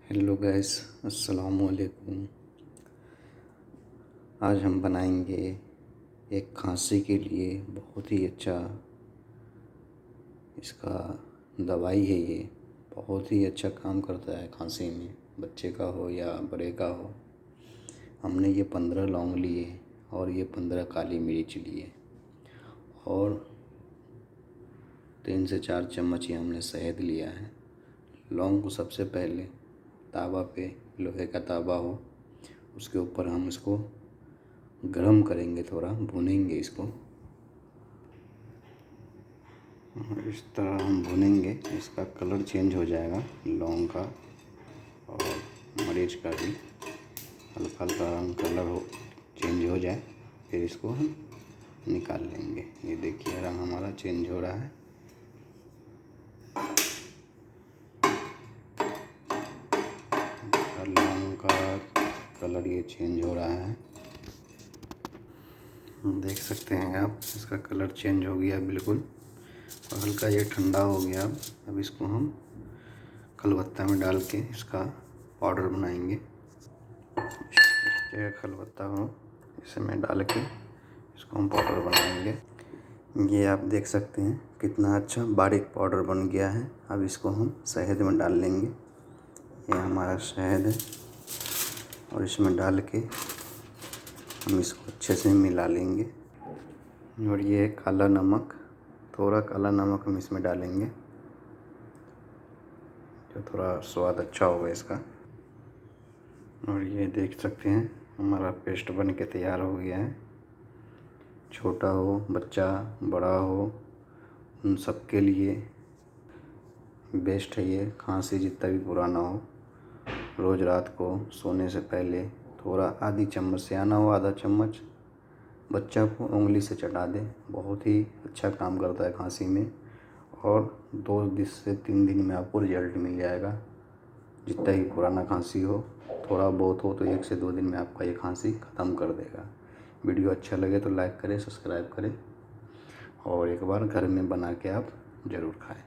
Hello guys, अस्सलामुअलैकुम। आज हम बनाएंगे एक खांसी के लिए बहुत ही अच्छा इसका दवाई है। ये बहुत ही अच्छा काम करता है खांसी में, बच्चे का हो या बड़े का हो। हमने ये 15 लौंग लिए और ये 15 काली मिर्च लिए और 3 से 4 चम्मच ही हमने शहद लिया है। लौंग को सबसे पहले तावा पे, लोहे का तावा हो, उसके ऊपर हम इसको गरम करेंगे, थोड़ा भूनेंगे इसको। इस तरह हम भूनेंगे, इसका कलर चेंज हो जाएगा लौंग का और मरीच का भी। हल्का हल्का रंग कलर हो चेंज हो जाए, फिर इसको हम निकाल लेंगे। ये देखिए रंग हमारा चेंज हो रहा है। लौंग का कलर ये चेंज हो रहा है, देख सकते हैं आप। इसका कलर चेंज हो गया बिल्कुल और हल्का ये ठंडा हो गया। अब इसको हम खलबत्ता में डाल के इसका पाउडर बनाएंगे। जगह खलबत्ता हो, इसमें डाल के इसको हम पाउडर बनाएंगे। ये आप देख सकते हैं कितना अच्छा बारीक पाउडर बन गया है। अब इसको हम शहद में डाल लेंगे। ये हमारा शहद है और इसमें डाल के हम इसको अच्छे से मिला लेंगे। और ये काला नमक, थोड़ा काला नमक हम इसमें डालेंगे, जो थोड़ा स्वाद अच्छा होगा इसका। और ये देख सकते हैं हमारा पेस्ट बन के तैयार हो गया है। छोटा हो, बच्चा बड़ा हो, उन सब के लिए बेस्ट है ये। खांसी जितना भी पुराना हो, रोज़ रात को सोने से पहले थोड़ा आधी चम्मच से आना हो, आधा चम्मच बच्चा को उंगली से चटा दे। बहुत ही अच्छा काम करता है खांसी में और 2 से 3 दिन में आपको रिजल्ट मिल जाएगा। जितना ही पुराना खांसी हो, थोड़ा बहुत हो तो 1 से 2 दिन में आपका ये खांसी ख़त्म कर देगा। वीडियो अच्छा लगे तो लाइक करें, सब्सक्राइब करें और एक बार घर में बना के आप ज़रूर खाएं।